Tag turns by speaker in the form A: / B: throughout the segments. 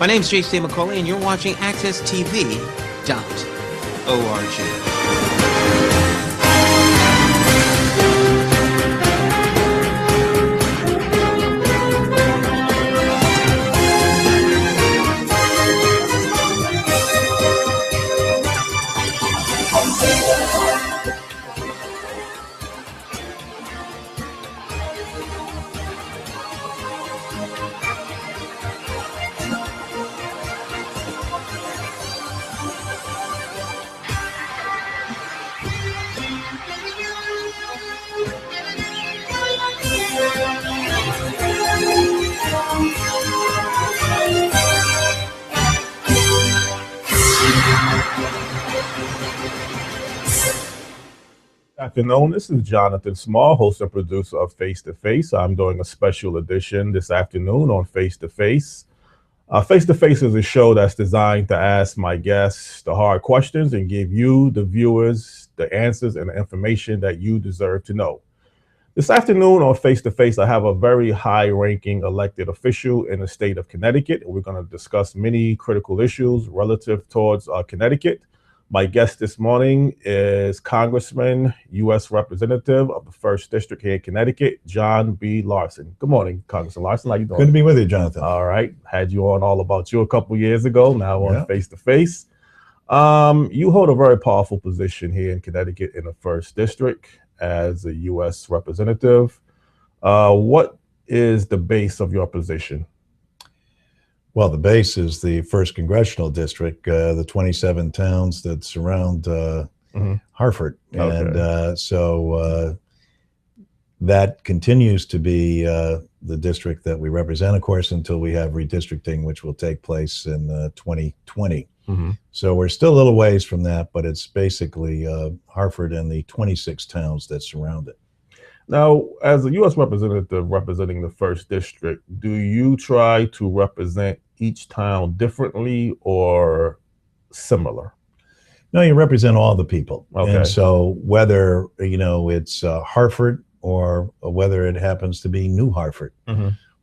A: My name's J.C. McCauley, and you're watching AccessTV.org.
B: Afternoon. This is Jonathan Small, host and producer of Face to Face. I'm doing a special edition this afternoon on Face to Face. Face to Face is a show that's designed to ask my guests the hard questions and give you, the viewers, the answers and the information that you deserve to know. This afternoon on Face to Face, I have a very high-ranking elected official in the state of Connecticut. We're going to discuss many critical issues relative towards Connecticut. My guest this morning is Congressman, U.S. Representative of the 1st District here in Connecticut, John B. Larson. Good morning, Congressman Larson. How you doing?
C: Good to be with you, Jonathan.
B: All right. Had you on All About You a couple years ago, now on Face to Face. You hold a very powerful position here in Connecticut in the 1st District as a U.S. Representative. What is the base of your position?
C: Well, the base is the 1st Congressional District, the 27 towns that surround Hartford.
B: Okay.
C: And so that continues to be the district that we represent, of course, until we have redistricting, which will take place in 2020. So we're still a little ways from that, but it's basically Hartford and the 26 towns that surround it.
B: Now, as a U.S. representative representing the 1st District, do you try to represent each town differently or similar?
C: No, you represent all the people.
B: Okay.
C: And so whether, it's Hartford or whether it happens to be New Hartford,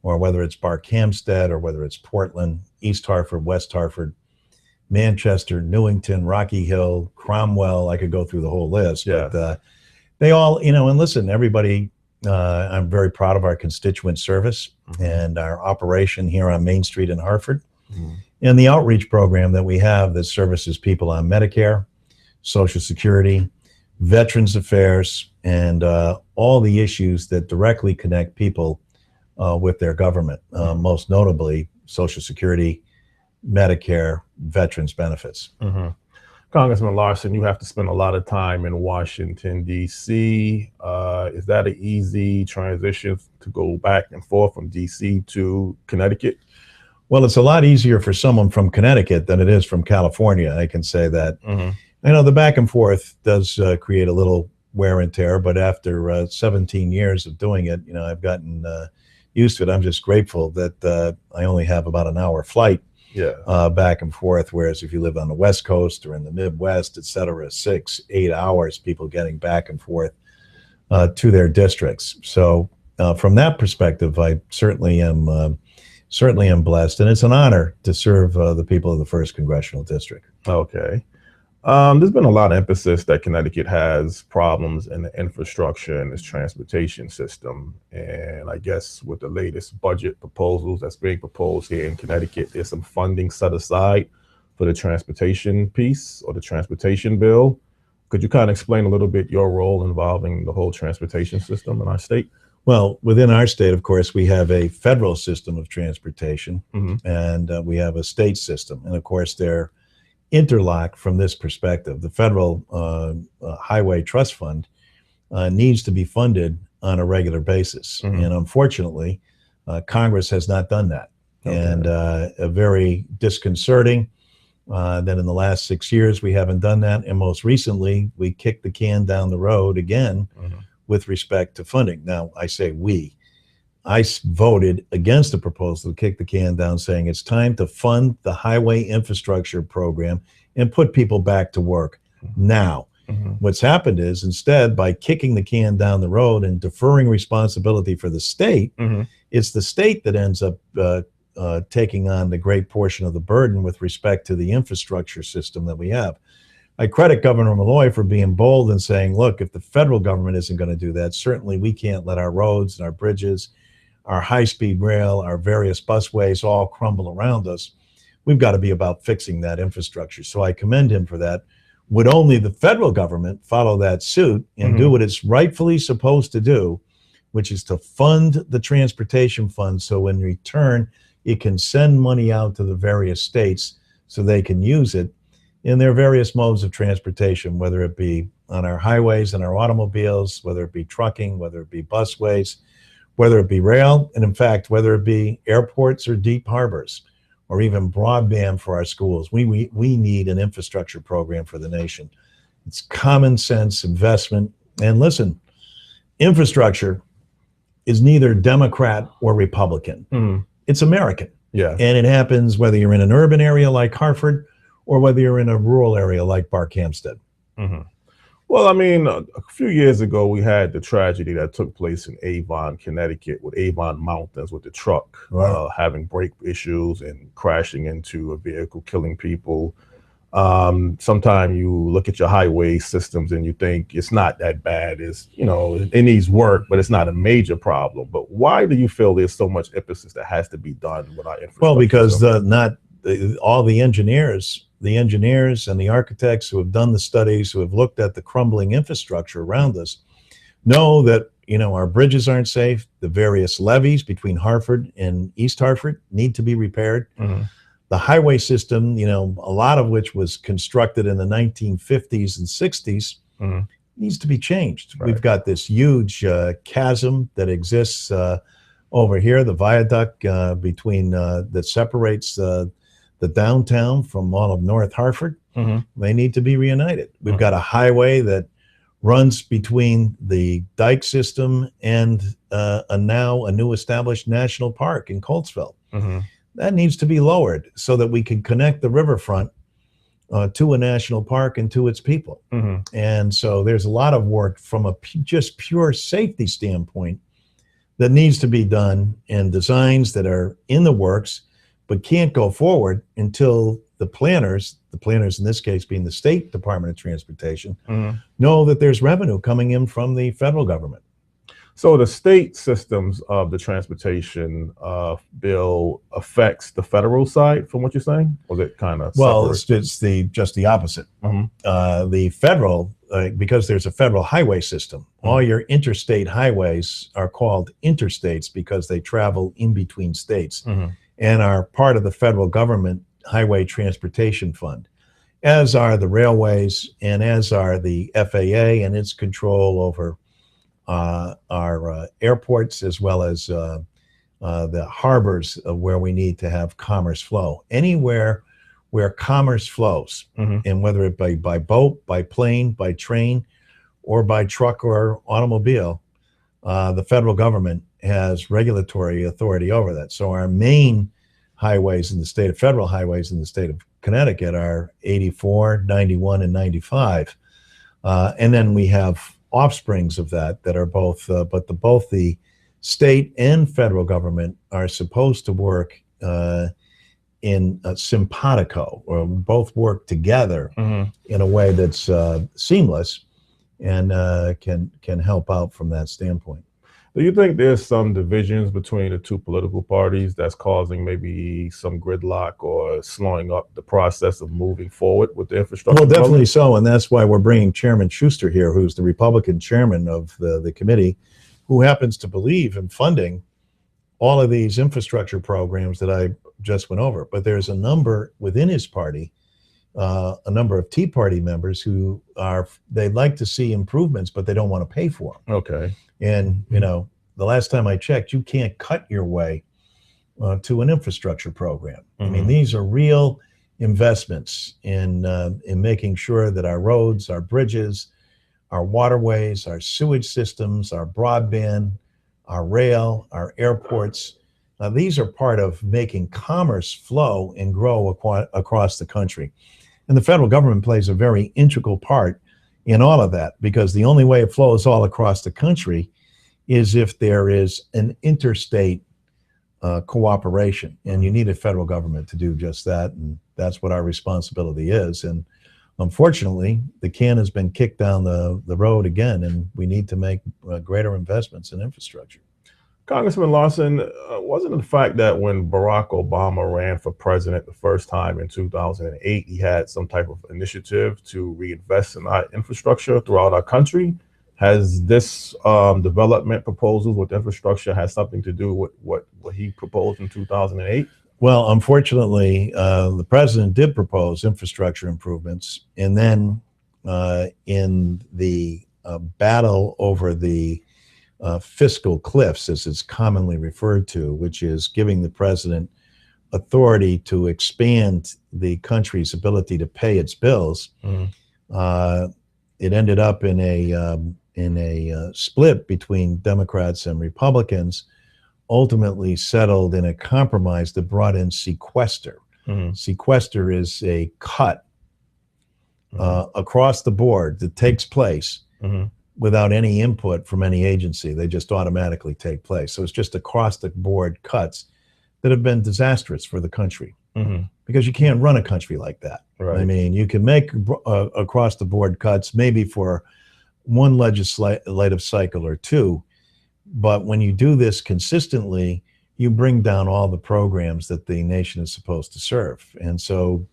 C: or whether it's Barkhamsted or whether it's Portland, East Hartford, West Hartford, Manchester, Newington, Rocky Hill, Cromwell, I could go through the whole list.
B: Yeah.
C: But they all, and listen, everybody, I'm very proud of our constituent service and our operation here on Main Street in Hartford, and the outreach program that we have that services people on Medicare, Social Security, Veterans Affairs, and all the issues that directly connect people with their government, most notably Social Security, Medicare, veterans benefits.
B: Congressman Larson, you have to spend a lot of time in Washington, D.C. Is that an easy transition to go back and forth from D.C. to Connecticut?
C: Well, it's a lot easier for someone from Connecticut than it is from California. I can say that. I know the back and forth does create a little wear and tear, but after 17 years of doing it, I've gotten used to it. I'm just grateful that I only have about an hour flight back and forth, whereas if you live on the West Coast or in the Midwest, et cetera, 6-8 hours, people getting back and forth to their districts. So from that perspective, I certainly am blessed, and it's an honor to serve the people of the 1st Congressional District.
B: Okay. There's been a lot of emphasis that Connecticut has problems in the infrastructure and its transportation system. And I guess with the latest budget proposals that's being proposed here in Connecticut, there's some funding set aside for the transportation piece or the transportation bill. Could you kind of explain a little bit your role involving the whole transportation system in our state?
C: Well, within our state, of course, we have a federal system of transportation, and we have a state system. And of course, they're interlocked from this perspective. The federal Highway Trust Fund needs to be funded on a regular basis. And unfortunately, Congress has not done that. And very disconcerting that in the last 6 years, we haven't done that. And most recently, we kicked the can down the road again with respect to funding. Now, I say we. I voted against the proposal to kick the can down, saying it's time to fund the highway infrastructure program and put people back to work now. What's happened is, instead, by kicking the can down the road and deferring responsibility for the state, it's the state that ends up taking on the great portion of the burden with respect to the infrastructure system that we have. I credit Governor Malloy for being bold and saying, look, if the federal government isn't going to do that, certainly we can't let our roads and our bridges, our high-speed rail, our various busways all crumble around us. We've got to be about fixing that infrastructure. So I commend him for that. Would only the federal government follow that suit and do what it's rightfully supposed to do, which is to fund the transportation fund, so in return, it can send money out to the various states so they can use it in their various modes of transportation, whether it be on our highways and our automobiles, whether it be trucking, whether it be busways, whether it be rail, and in fact, whether it be airports or deep harbors, or even broadband for our schools. We need an infrastructure program for the nation. It's common sense investment. And listen, infrastructure is neither Democrat or Republican. It's American.
B: Yeah.
C: And it happens whether you're in an urban area like Hartford or whether you're in a rural area like Barkhamsted.
B: Well, I mean, a few years ago, we had the tragedy that took place in Avon, Connecticut, with Avon Mountains, with the truck having brake issues and crashing into a vehicle, killing people. Sometimes you look at your highway systems and you think it's not that bad. It's, you know, it needs work, but it's not a major problem. But why do you feel there's so much emphasis that has to be done with our infrastructure?
C: Well, because all the engineers and the architects who have done the studies, who have looked at the crumbling infrastructure around us, know that, you know, our bridges aren't safe. The various levees between Hartford and East Hartford need to be repaired. The highway system, you know, a lot of which was constructed in the 1950s and 60s, needs to be changed. We've got this huge chasm that exists over here, the viaduct between that separates the downtown from all of North Hartford. They need to be reunited. We've got a highway that runs between the dike system and now a new established national park in Coltsville. That needs to be lowered so that we can connect the riverfront to a national park and to its people. And so there's a lot of work from a just pure safety standpoint that needs to be done, and designs that are in the works but can't go forward until the planners in this case being the State Department of Transportation, know that there's revenue coming in from the federal government.
B: So the state systems of the transportation bill affects the federal side, from what you're saying? Or is it kind of
C: Well, it's just the opposite. The federal, because there's a federal highway system, all your interstate highways are called interstates because they travel in between states. And are part of the federal government highway transportation fund, as are the railways and as are the FAA and its control over our airports, as well as the harbors where we need to have commerce flow. Anywhere where commerce flows, and whether it be by boat, by plane, by train, or by truck or automobile, the federal government has regulatory authority over that. So our main highways in the state, federal highways in the state of Connecticut, are 84, 91, and 95. And then we have offsprings of that are both, but both the state and federal government are supposed to work in simpatico, or both work together in a way that's seamless and can help out from that standpoint.
B: Do you think there's some divisions between the two political parties that's causing maybe some gridlock or slowing up the process of moving forward with the infrastructure?
C: Well, definitely so, and that's why we're bringing Chairman Schuster here, who's the Republican chairman of the committee, who happens to believe in funding all of these infrastructure programs that I just went over. But there's a number within his party, a number of Tea Party members who they'd like to see improvements, but they don't want to pay for them.
B: Okay.
C: And, you know, the last time I checked, you can't cut your way to an infrastructure program. I mean, these are real investments in making sure that our roads, our bridges, our waterways, our sewage systems, our broadband, our rail, our airports, these are part of making commerce flow and grow across the country. And the federal government plays a very integral part in all of that, because the only way it flows all across the country is if there is an interstate cooperation, and you need a federal government to do just that, and that's what our responsibility is. And unfortunately, the can has been kicked down the road again, and we need to make greater investments in infrastructure.
B: Congressman Larson, wasn't it the fact that when Barack Obama ran for president the first time in 2008, he had some type of initiative to reinvest in our infrastructure throughout our country? Has this development proposals with infrastructure has something to do with what he proposed in 2008?
C: Well, unfortunately, the president did propose infrastructure improvements, and then in the battle over the fiscal cliffs, as it's commonly referred to, which is giving the president authority to expand the country's ability to pay its bills, it ended up in a split between Democrats and Republicans, ultimately settled in a compromise that brought in sequester. Sequester is a cut across the board that takes place without any input from any agency. They just automatically take place. So it's just across the board cuts that have been disastrous for the country, because you can't run a country like that. Right. I mean, you can make across the board cuts maybe for one legislative cycle or two, but when you do this consistently, you bring down all the programs that the nation is supposed to serve. And so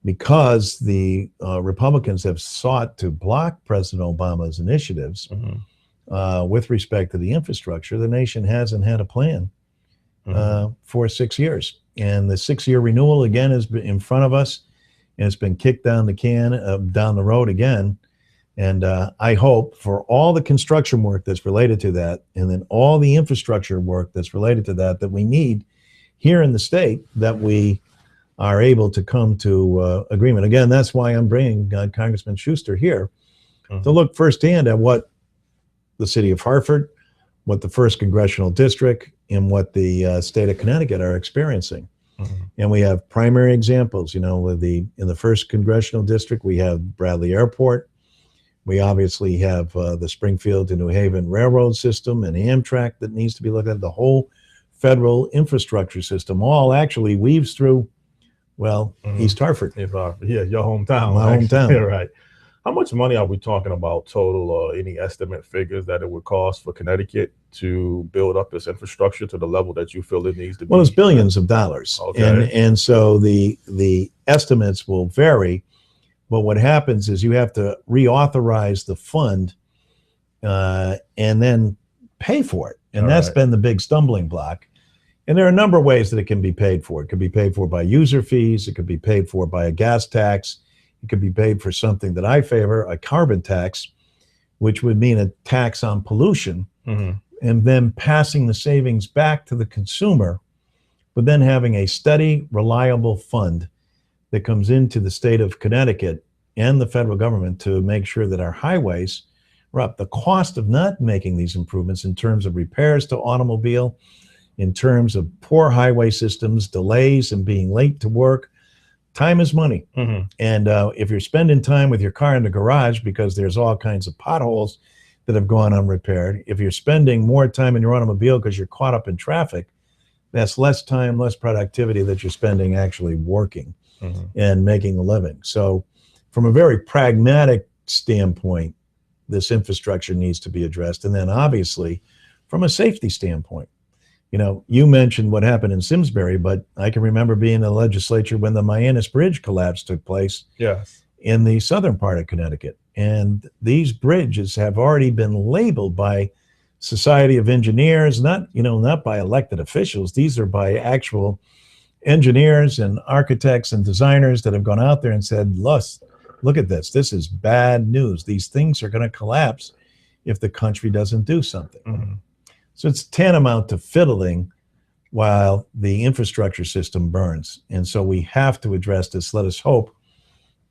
C: because the Republicans have sought to block President Obama's initiatives with respect to the infrastructure, the nation hasn't had a plan for 6 years. And the 6-year renewal again is in front of us, and it's been kicked down the road again. And I hope for all the construction work that's related to that, and then all the infrastructure work that's related to that, that we need here in the state, that we are able to come to agreement. Again, that's why I'm bringing Congressman Schuster here to look firsthand at what the city of Hartford, what the 1st Congressional District, and what the state of Connecticut are experiencing. And we have primary examples, in the 1st Congressional District, we have Bradley Airport. We obviously have the Springfield to New Haven railroad system and Amtrak that needs to be looked at. The whole federal infrastructure system all actually weaves through, East Hartford.
B: Yeah, your hometown.
C: My hometown.
B: Yeah, right. How much money are we talking about total, or any estimate figures that it would cost for Connecticut to build up this infrastructure to the level that you feel it needs to be?
C: Well, it's billions of dollars. Okay. And so the estimates will vary. But what happens is you have to reauthorize the fund and then pay for it. And that's been the big stumbling block. And there are a number of ways that it can be paid for. It could be paid for by user fees. It could be paid for by a gas tax. It could be paid for something that I favor, a carbon tax, which would mean a tax on pollution, and then passing the savings back to the consumer, but then having a steady, reliable fund that comes into the state of Connecticut and the federal government to make sure that our highways are up. The cost of not making these improvements in terms of repairs to automobile, in terms of poor highway systems, delays and being late to work, time is money. And if you're spending time with your car in the garage because there's all kinds of potholes that have gone unrepaired, if you're spending more time in your automobile because you're caught up in traffic, that's less time, less productivity that you're spending actually working and making a living. So from a very pragmatic standpoint, this infrastructure needs to be addressed. And then obviously from a safety standpoint, you mentioned what happened in Simsbury, but I can remember being in the legislature when the Mianus Bridge collapse took place in the southern part of Connecticut. And these bridges have already been labeled by Society of Engineers, not by elected officials. These are by actual engineers and architects and designers that have gone out there and said, look at this. This is bad news. These things are going to collapse if the country doesn't do something. So it's tantamount to fiddling while the infrastructure system burns. And so we have to address this. Let us hope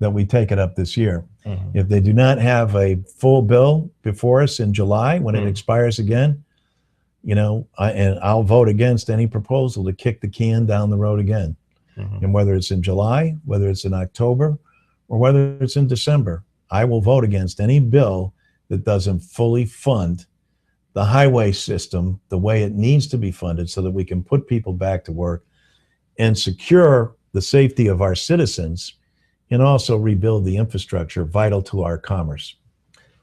C: that we take it up this year. If they do not have a full bill before us in July when it expires again, I'll vote against any proposal to kick the can down the road again. And whether it's in July, whether it's in October, or whether it's in December, I will vote against any bill that doesn't fully fund the highway system the way it needs to be funded so that we can put people back to work and secure the safety of our citizens and also rebuild the infrastructure vital to our commerce.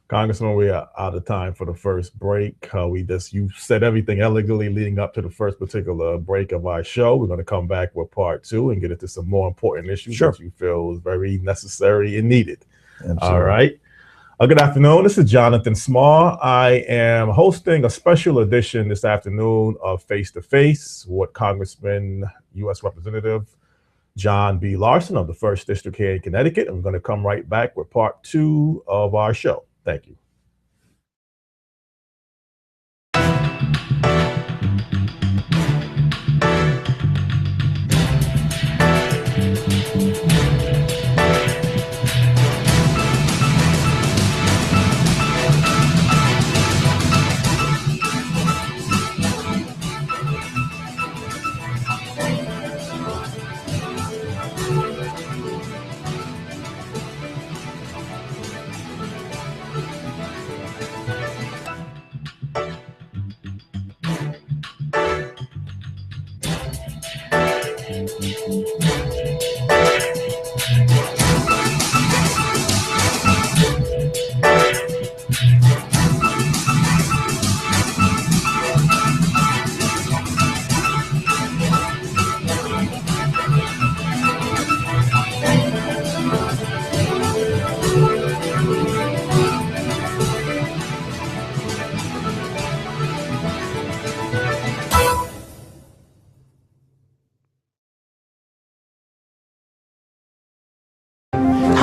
B: Congressman, we are out of time for the first break. You said everything elegantly leading up to the first particular break of our show. We're going to come back with part two and get into some more important issues that you feel is very necessary and needed.
C: Absolutely.
B: All right. Good afternoon. This is Jonathan Small. I am hosting a special edition this afternoon of Face to Face with Congressman, U.S. Representative John B. Larson of the 1st District here in Connecticut. I'm going to come right back with part two of our show. Thank you.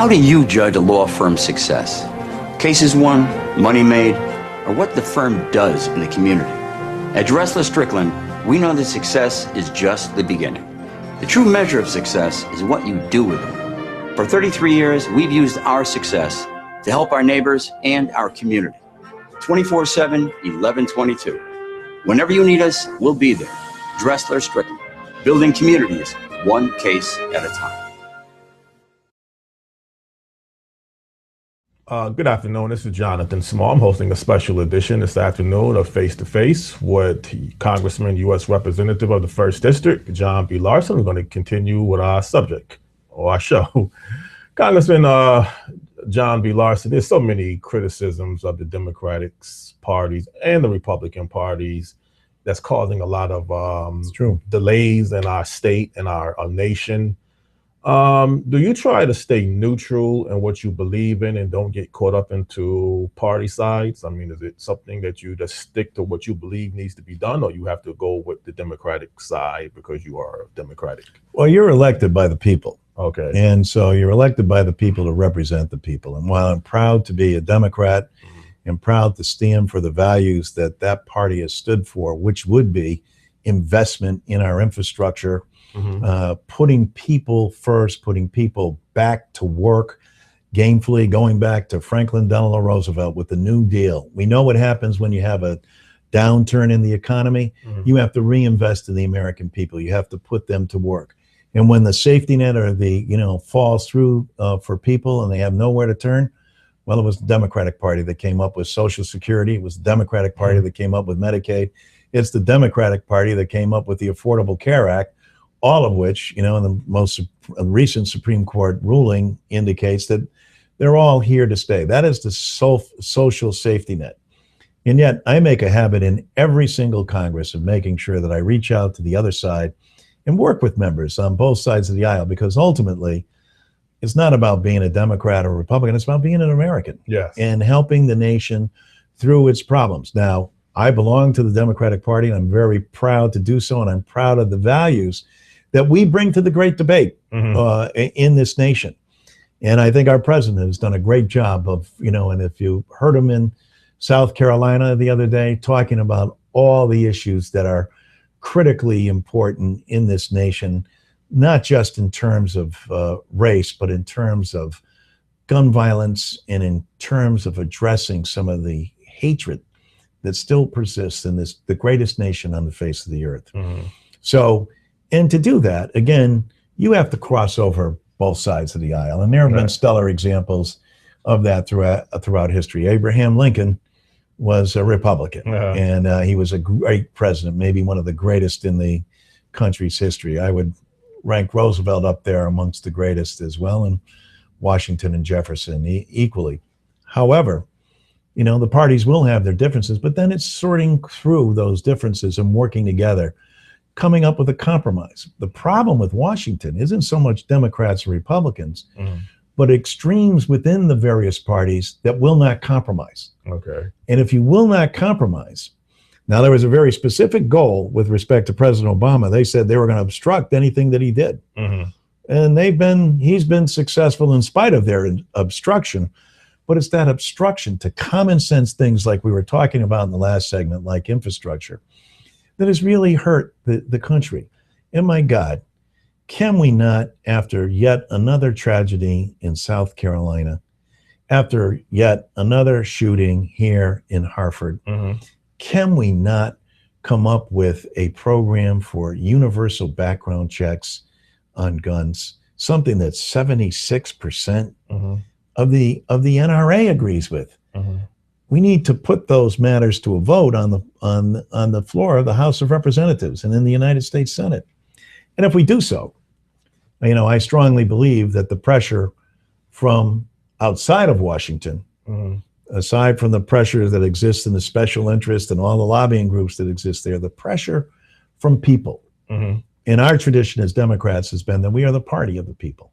D: How do you judge a law firm's success? Cases won, money made, or what the firm does in the community? At Dressler Strickland, we know that success is just the beginning. The true measure of success is what you do with it. For 33 years, we've used our success to help our neighbors and our community. 24/7, 11/22. Whenever you need us, we'll be there. Dressler Strickland, building communities one case at a time.
B: Good afternoon. This is Jonathan Small. I'm hosting a special edition this afternoon of Face to Face with Congressman, U.S. Representative of the 1st District, John B. Larson. We're going to continue with our subject or our show. Congressman John B. Larson, there's so many criticisms of the Democratic parties and the Republican parties that's causing a lot of delays in our state and our nation. Do you try to stay neutral in what you believe in and don't get caught up into party sides? I mean, is it something that you just stick to what you believe needs to be done, or you have to go with the Democratic side because you are Democratic?
C: Well, you're elected by the people.
B: Okay.
C: And so you're elected by the people to represent the people. And while I'm proud to be a Democrat and proud to stand for the values that that party has stood for, which would be investment in our infrastructure, putting people first, putting people back to work gainfully, going back to Franklin Delano Roosevelt with the New Deal. We know what happens when you have a downturn in the economy. You have to reinvest in the American people. You have to put them to work. And when the safety net or the, falls through for people and they have nowhere to turn, well, it was the Democratic Party that came up with Social Security. It was the Democratic Party that came up with Medicaid. It's the Democratic Party that came up with the Affordable Care Act, all of which, in the most recent Supreme Court ruling indicates that they're all here to stay. That is the social safety net. And yet I make a habit in every single Congress of making sure that I reach out to the other side and work with members on both sides of the aisle, because ultimately it's not about being a Democrat or Republican. It's about being an American and helping the nation through its problems. Now, I belong to the Democratic Party, and I'm very proud to do so, and I'm proud of the values that we bring to the great debate in this nation. And I think our president has done a great job of, and if you heard him in South Carolina the other day talking about all the issues that are critically important in this nation, not just in terms of race, but in terms of gun violence and in terms of addressing some of the hatred that still persists in the greatest nation on the face of the earth. So, and to do that, again, you have to cross over both sides of the aisle. And there have been stellar examples of that throughout history. Abraham Lincoln was a Republican, and he was a great president, maybe one of the greatest in the country's history. I would rank Roosevelt up there amongst the greatest as well, and Washington and Jefferson equally. However, you know, the parties will have their differences, but then it's sorting through those differences and working together, coming up with a compromise. The problem with Washington isn't so much Democrats or Republicans, but extremes within the various parties that will not compromise.
B: Okay.
C: And if you will not compromise, now there was a very specific goal with respect to President Obama. They said they were going to obstruct anything that he did. And he's been successful in spite of their obstruction. But it's that obstruction to common sense things like we were talking about in the last segment, like infrastructure, that has really hurt the country. And my God, can we not, after yet another tragedy in South Carolina, after yet another shooting here in Hartford, can we not come up with a program for universal background checks on guns, something that 76% of the NRA agrees with? We need to put those matters to a vote on the floor of the House of Representatives and in the United States Senate. And if we do so, you know, I strongly believe that the pressure from outside of Washington, aside from the pressure that exists in the special interest and all the lobbying groups that exist there, the pressure from people in our tradition as Democrats has been that we are the party of the people.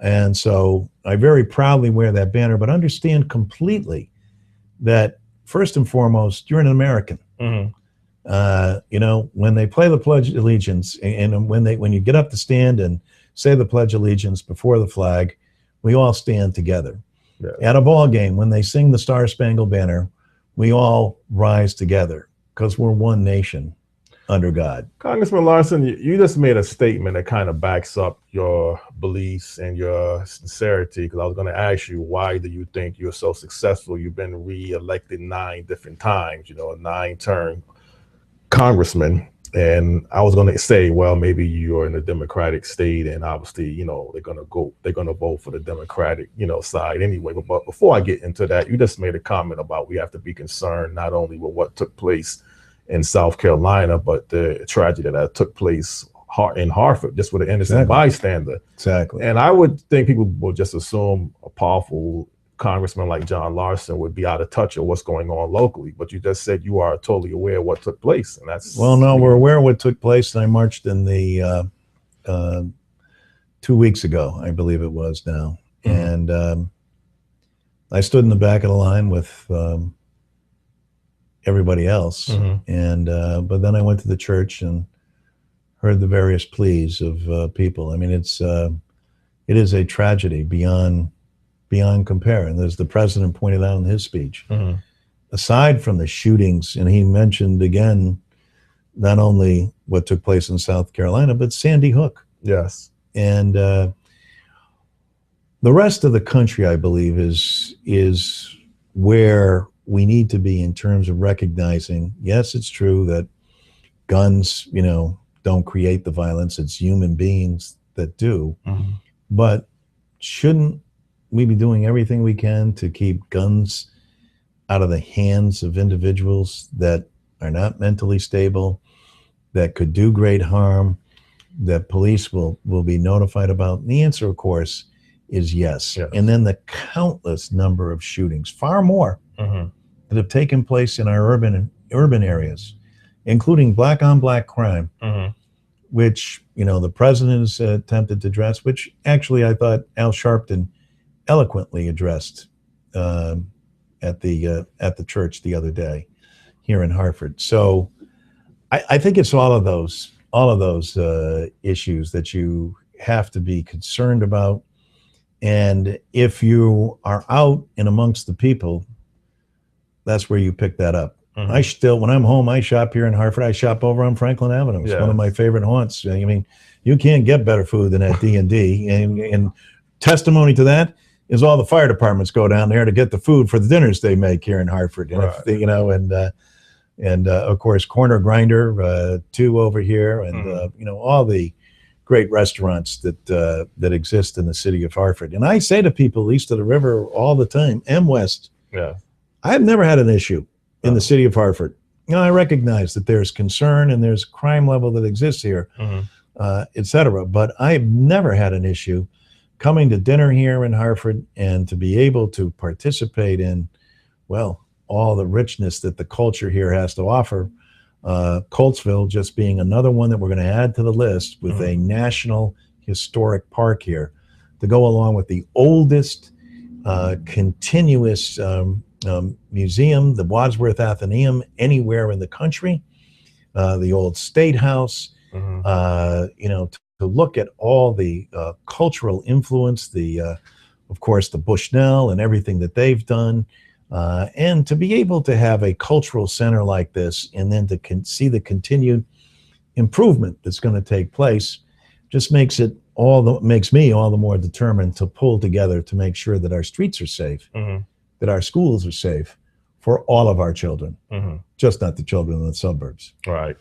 C: And so I very proudly wear that banner, but understand completely that first and foremost, you're an American. You know, when they play the Pledge of Allegiance, and when you get up to stand and say the Pledge of Allegiance before the flag, we all stand together. At a ball game, when they sing the Star Spangled Banner, we all rise together because we're one nation under God.
B: Congressman Larson, you just made a statement that kind of backs up your beliefs and your sincerity, because I was going to ask you, why do you think you're so successful? You've been re-elected 9 different times, you know, a 9-term congressman. And I was going to say, well, maybe you're in a Democratic state, and obviously, you know, they're going to vote for the Democratic, you know, side anyway. But before I get into that, you just made a comment about we have to be concerned not only with what took place in South Carolina, but the tragedy that took place in Hartford, just with an innocent bystander. And I would think people will just assume a powerful congressman like John Larson would be out of touch of what's going on locally. But you just said you are totally aware of what took place, and that's
C: no, we're aware of what took place. And I marched in the 2 weeks ago, I believe it was now, and I stood in the back of the line with everybody else, and but then I went to the church and heard the various pleas of people. I mean, it is a tragedy beyond compare. And as the president pointed out in his speech, aside from the shootings, and he mentioned again not only what took place in South Carolina, but Sandy Hook. And the rest of the country, I believe, is where we need to be in terms of recognizing, yes, it's true that guns, you know, don't create the violence. It's human beings that do. But shouldn't we be doing everything we can to keep guns out of the hands of individuals that are not mentally stable, that could do great harm, that police will be notified about? And the answer, of course, is yes. And then the countless number of shootings, far more, that have taken place in our urban areas, including black on black crime, which, you know, the president has attempted to address, which actually I thought Al Sharpton eloquently addressed at the church the other day here in Hartford. So I think it's all of those issues that you have to be concerned about. And if you are out and amongst the people, that's where you pick that up. I still, when I'm home, I shop here in Hartford. I shop over on Franklin Avenue. It's one of my favorite haunts. I mean, you can't get better food than at D&D. And testimony to that is all the fire departments go down there to get the food for the dinners they make here in Hartford. And if they, you know, and of course, Corner Grinder, 2 over here, and you know, all the great restaurants that exist in the city of Hartford. And I say to people east of the river all the time, M West, I've never had an issue in the city of Hartford. I recognize that there's concern and there's crime level that exists here, et cetera. But I've never had an issue coming to dinner here in Hartford and to be able to participate in, well, all the richness that the culture here has to offer. Coltsville just being another one that we're going to add to the list with a national historic park here to go along with the oldest continuous museum, the Wadsworth Athenaeum, anywhere in the country, the old State House, to look at all the cultural influence, of course, the Bushnell and everything that they've done, and to be able to have a cultural center like this and then to see the continued improvement that's going to take place just makes me all the more determined to pull together to make sure that our streets are safe, that our schools are safe for all of our children, just not the children in the suburbs.
B: Right.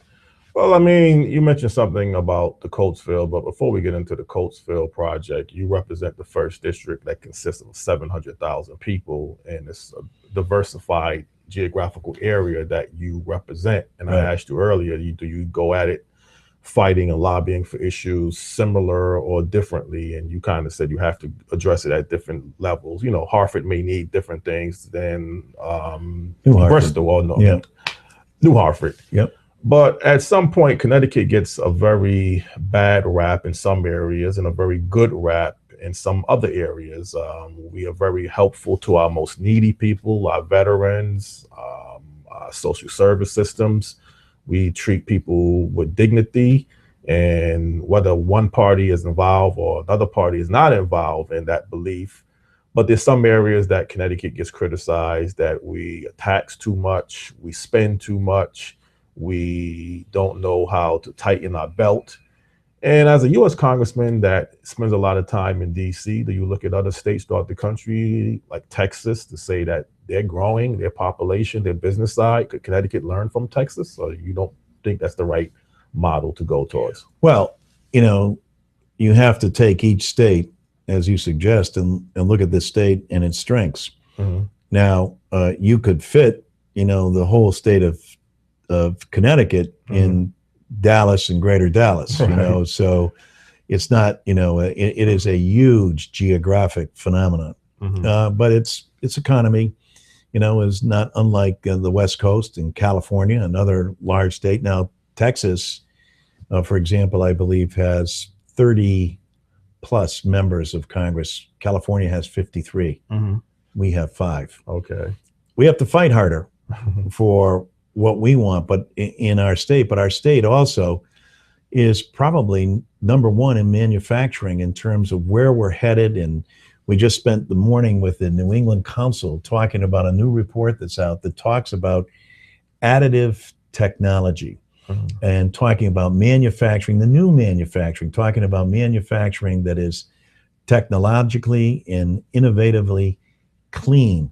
B: Well, I mean, you mentioned something about the Coltsville, but before we get into the Coltsville project, you represent the first district that consists of 700,000 people, and it's a diversified geographical area that you represent. And I asked you earlier, do you go at it fighting and lobbying for issues similar or differently? And you kind of said you have to address it at different levels. You know, Hartford may need different things than Bristol or New Hartford.
C: Yep.
B: But at some point, Connecticut gets a very bad rap in some areas and a very good rap in some other areas. We are very helpful to our most needy people, our veterans, our social service systems. We treat people with dignity, and whether one party is involved or another party is not involved in that belief. But there's some areas that Connecticut gets criticized, that we tax too much, we spend too much, we don't know how to tighten our belt. And as a U.S. congressman that spends a lot of time in D.C., do you look at other states throughout the country, like Texas, to say that they're growing, their population, their business side? Could Connecticut learn from Texas, or you don't think that's the right model to go towards?
C: Well, you have to take each state, as you suggest, and look at this state and its strengths. Now, you could fit, the whole state of Connecticut in Dallas and Greater Dallas, so it's not, it is a huge geographic phenomenon, but its economy, is not unlike the West Coast and California, another large state. Now, Texas, for example, I believe has 30 plus members of Congress. California has 53. We have 5.
B: Okay.
C: We have to fight harder for what we want, but in our state, but our state also is probably number one in manufacturing in terms of where we're headed. And we just spent the morning with the New England Council talking about a new report that's out that talks about additive technology and talking about manufacturing, the new manufacturing, talking about manufacturing that is technologically and innovatively clean,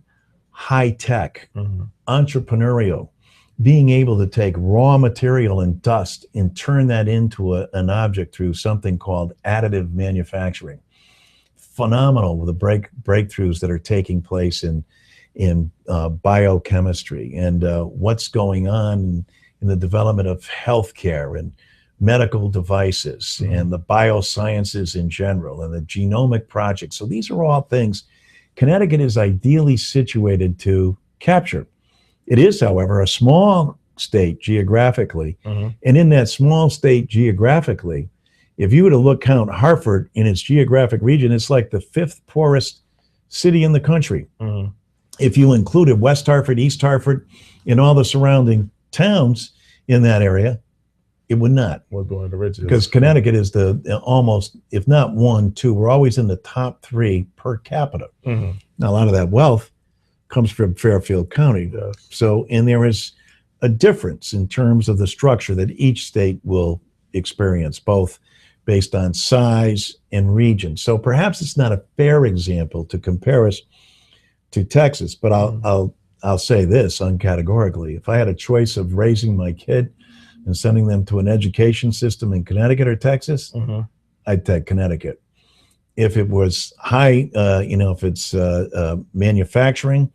C: high tech, entrepreneurial, being able to take raw material and dust and turn that into an object through something called additive manufacturing. Phenomenal with the breakthroughs that are taking place in biochemistry and what's going on in the development of healthcare and medical devices and the biosciences in general and the genomic project. So these are all things Connecticut is ideally situated to capture. It is, however, a small state geographically. And in that small state geographically, if you were to count Hartford in its geographic region, it's like the 5th poorest city in the country. If you included West Hartford, East Hartford, and all the surrounding towns in that area, it would not.
B: We're going to riches.
C: Because Connecticut is the almost, if not 1, 2, we're always in the top 3 per capita. Now, a lot of that wealth comes from Fairfield County. So, and there is a difference in terms of the structure that each state will experience, both based on size and region. So perhaps it's not a fair example to compare us to Texas, but I'll say this uncategorically. If I had a choice of raising my kid and sending them to an education system in Connecticut or Texas, I'd take Connecticut. If it was high, if it's manufacturing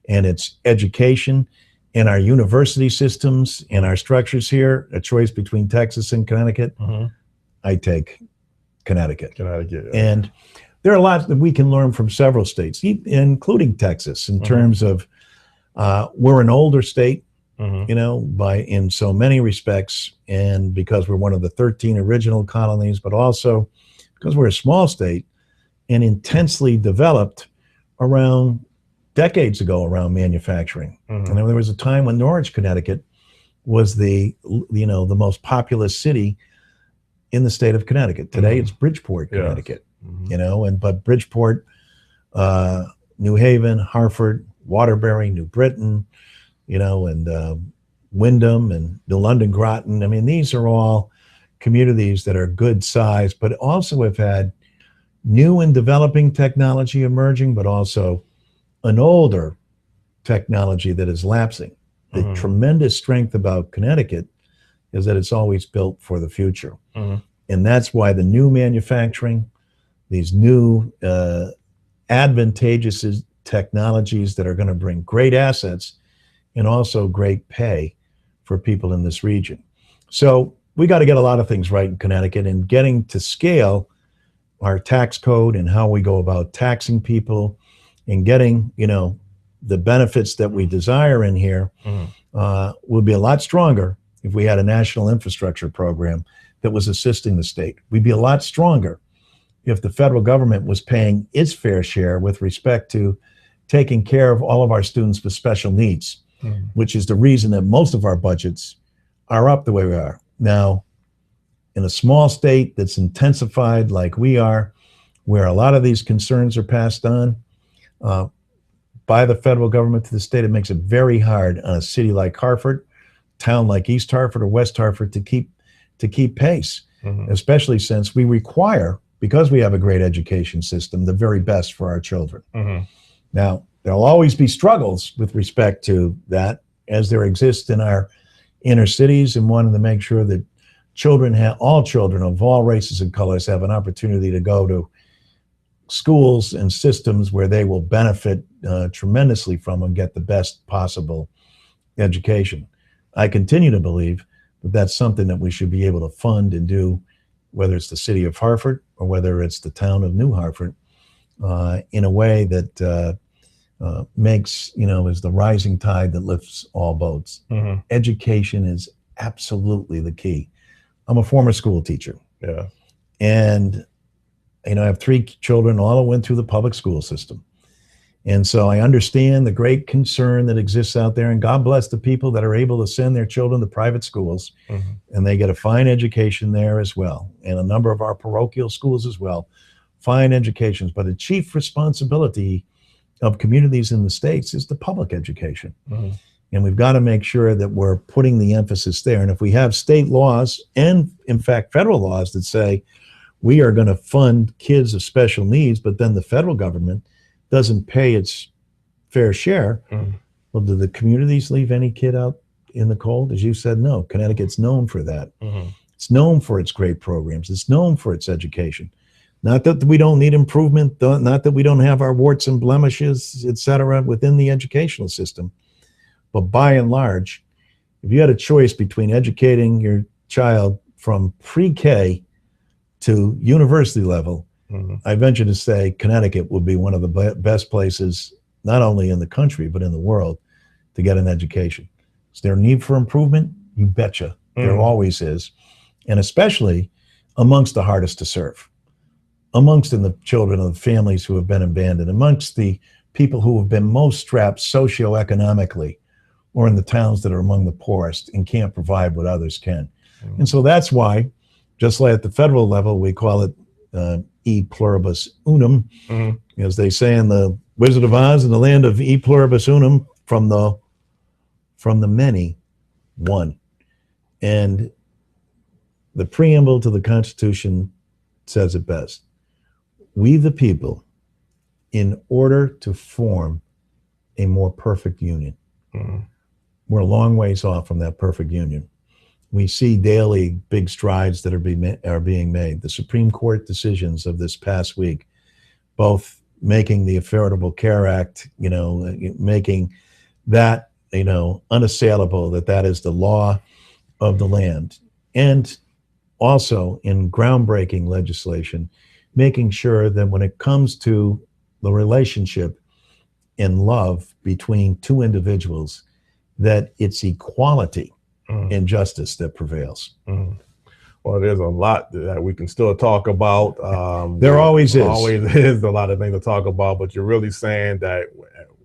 C: and it's education in our university systems, in our structures here, a choice between Texas and Connecticut, I take Connecticut.
B: Connecticut. Yeah.
C: And there are lots that we can learn from several states, including Texas, in terms of we're an older state, you know, in so many respects, and because we're one of the 13 original colonies, but also because we're a small state and intensely developed around decades ago around manufacturing. And there was a time when Norwich, Connecticut was the most populous city in the state of Connecticut. Today it's Bridgeport, Connecticut, you know, but Bridgeport, New Haven, Hartford, Waterbury, New Britain, you know, and Wyndham and New London, Groton. I mean, these are all communities that are good size, but also have had new and developing technology emerging, but also an older technology that is lapsing. The tremendous strength about Connecticut is that it's always built for the future. And that's why the new manufacturing, these new advantageous technologies that are going to bring great assets and also great pay for people in this region. So we got to get a lot of things right in Connecticut, and getting to scale our tax code and how we go about taxing people and getting, you know, the benefits that we desire in here would be a lot stronger if we had a national infrastructure program that was assisting the state. We'd be a lot stronger if the federal government was paying its fair share with respect to taking care of all of our students with special needs, which is the reason that most of our budgets are up the way we are. Now, in a small state that's intensified like we are, where a lot of these concerns are passed on by the federal government to the state, it makes it very hard on a city like Hartford, town like East Hartford or West Hartford to keep pace, especially since we require, because we have a great education system, the very best for our children. Now, there'll always be struggles with respect to that, as there exist in our inner cities, and wanting to make sure that all children of all races and colors have an opportunity to go to schools and systems where they will benefit tremendously from and get the best possible education. I continue to believe that that's something that we should be able to fund and do, whether it's the city of Hartford or whether it's the town of New Hartford, in a way that makes, you know, is the rising tide that lifts all boats. Education is absolutely the key. I'm a former school teacher. And, you know, I have 3 children, all went through the public school system. And so I understand the great concern that exists out there, and God bless the people that are able to send their children to private schools, and they get a fine education there as well. And a number of our parochial schools as well, fine educations. But the chief responsibility of communities in the states is the public education. And we've got to make sure that we're putting the emphasis there. And if we have state laws and, in fact, federal laws that say we are going to fund kids of special needs, but then the federal government doesn't pay its fair share, well, do the communities leave any kid out in the cold? As you said, no. Connecticut's known for that. It's known for its great programs. It's known for its education. Not that we don't need improvement, not that we don't have our warts and blemishes, et cetera, within the educational system. But by and large, if you had a choice between educating your child from pre-K to university level, I venture to say Connecticut would be one of the best places, not only in the country, but in the world, to get an education. Is there a need for improvement? You betcha. There always is. And especially amongst the hardest to serve, amongst the children of the families who have been abandoned, amongst the people who have been most strapped socioeconomically, or in the towns that are among the poorest and can't provide what others can. And so that's why, just like at the federal level, we call it e pluribus unum, as they say in the Wizard of Oz, in the land of e pluribus unum, from the many, one. And the preamble to the Constitution says it best. We the people, in order to form a more perfect union. We're a long ways off from that perfect union. We see daily big strides that are being made. The Supreme Court decisions of this past week, both making the Affordable Care Act, you know, making that unassailable, that is the law of the land. And also in groundbreaking legislation, making sure that when it comes to the relationship in love between two individuals, that it's equality and justice that prevails.
B: Well, there's a lot that we can still talk about.
C: There always is.
B: Always is a lot of things to talk about, but you're really saying that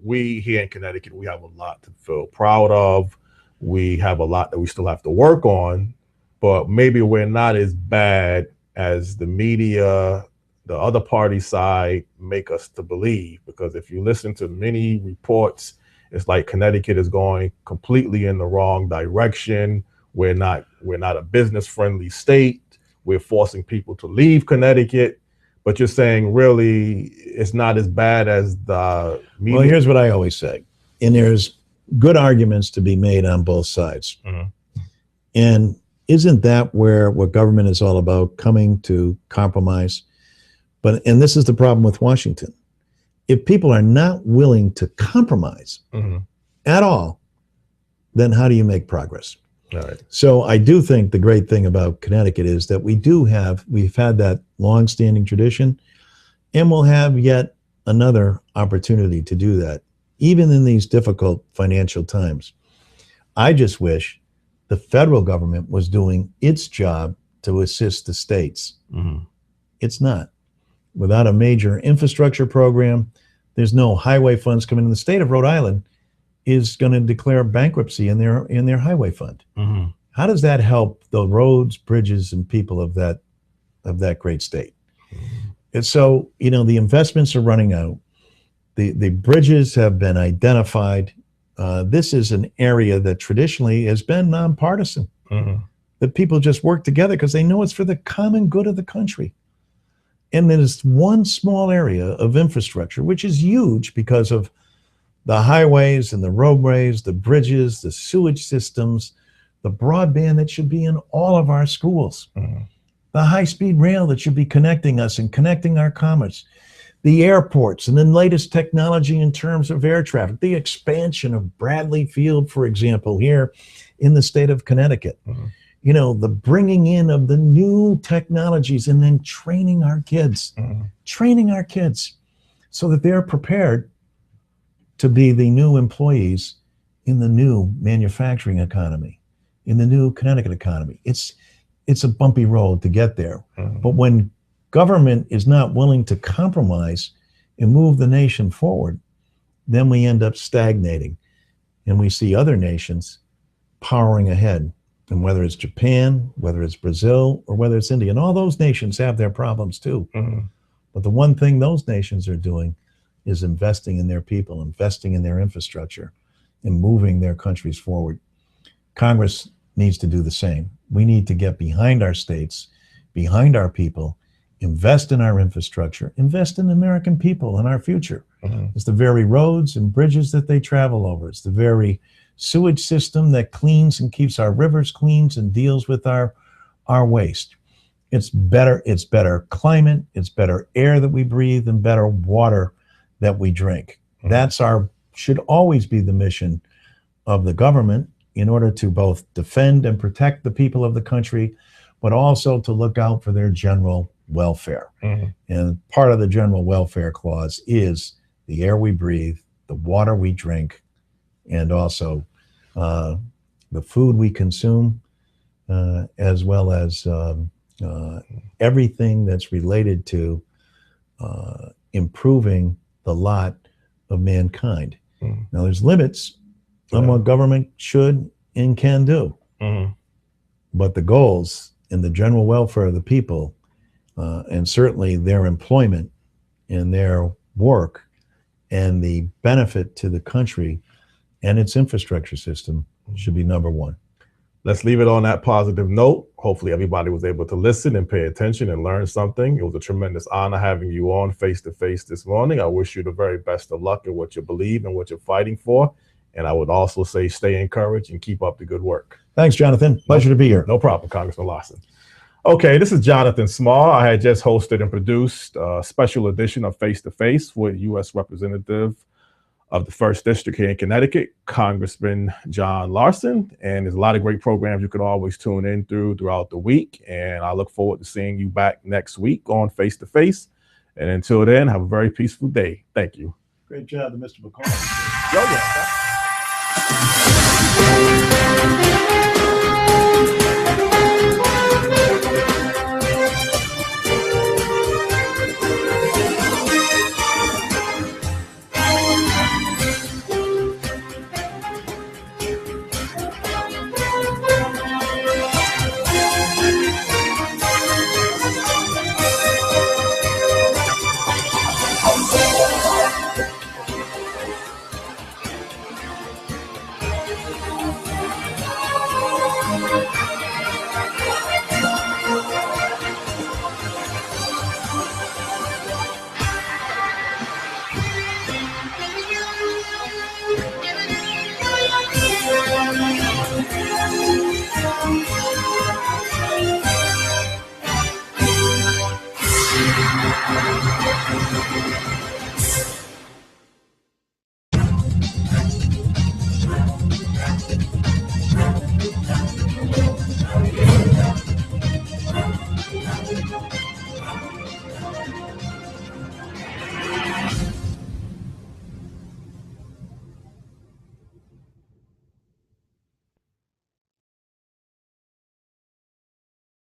B: we here in Connecticut, we have a lot to feel proud of. We have a lot that we still have to work on, but maybe we're not as bad as the media, the other party side make us to believe. Because if you listen to many reports, it's like Connecticut is going completely in the wrong direction. We're not a business-friendly state. We're forcing people to leave Connecticut. But you're saying really it's not as bad as the media?
C: Well, here's what I always say. And there's good arguments to be made on both sides. And isn't that where what government is all about, coming to compromise? And this is the problem with Washington. If people are not willing to compromise at all, then how do you make progress?
B: All right.
C: So I do think the great thing about Connecticut is that we've had that long-standing tradition, and we'll have yet another opportunity to do that, even in these difficult financial times. I just wish the federal government was doing its job to assist the states. It's not. Without a major infrastructure program, there's no highway funds coming in. The state of Rhode Island is going to declare bankruptcy in their highway fund. How does that help the roads, bridges, and people of that great state? And so, the investments are running out. The bridges have been identified. This is an area that traditionally has been nonpartisan. That people just work together because they know it's for the common good of the country. And there's one small area of infrastructure, which is huge because of the highways and the roadways, the bridges, the sewage systems, the broadband that should be in all of our schools, the high-speed rail that should be connecting us and connecting our commerce, the airports, and then latest technology in terms of air traffic, the expansion of Bradley Field, for example, here in the state of Connecticut. The bringing in of the new technologies, and then training our kids so that they're prepared to be the new employees in the new manufacturing economy, in the new Connecticut economy. It's a bumpy road to get there. But when government is not willing to compromise and move the nation forward, then we end up stagnating. And we see other nations powering ahead. And whether it's Japan, whether it's Brazil, or whether it's India, and all those nations have their problems too. But the one thing those nations are doing is investing in their people, investing in their infrastructure, and moving their countries forward. Congress needs to do the same. We need to get behind our states, behind our people, invest in our infrastructure, invest in the American people and our future. It's the very roads and bridges that they travel over. It's the very sewage system that cleans and keeps our rivers clean and deals with our waste. It's better climate, it's better air that we breathe, and better water that we drink. Should always be the mission of the government, in order to both defend and protect the people of the country, but also to look out for their general welfare. And part of the general welfare clause is the air we breathe, the water we drink, and also the food we consume, as well as everything that's related to improving the lot of mankind. Now, there's limits on what government should and can do, but the goals and the general welfare of the people, and certainly their employment and their work, and the benefit to the country and its infrastructure system, should be number one.
B: Let's leave it on that positive note. Hopefully everybody was able to listen and pay attention and learn something. It was a tremendous honor having you on face to face this morning. I wish you the very best of luck in what you believe and what you're fighting for. And I would also say stay encouraged and keep up the good work.
C: Thanks, Jonathan. Pleasure to be here.
B: No problem, Congressman Larson. Okay, this is Jonathan Small. I had just hosted and produced a special edition of Face to Face with U.S. Representative of the 1st District here in Connecticut, Congressman John Larson. And there's a lot of great programs you can always tune in throughout the week. And I look forward to seeing you back next week on Face to Face. And until then, have a very peaceful day. Thank you.
C: Great job to Mr. McCauley.
B: Yo, yeah.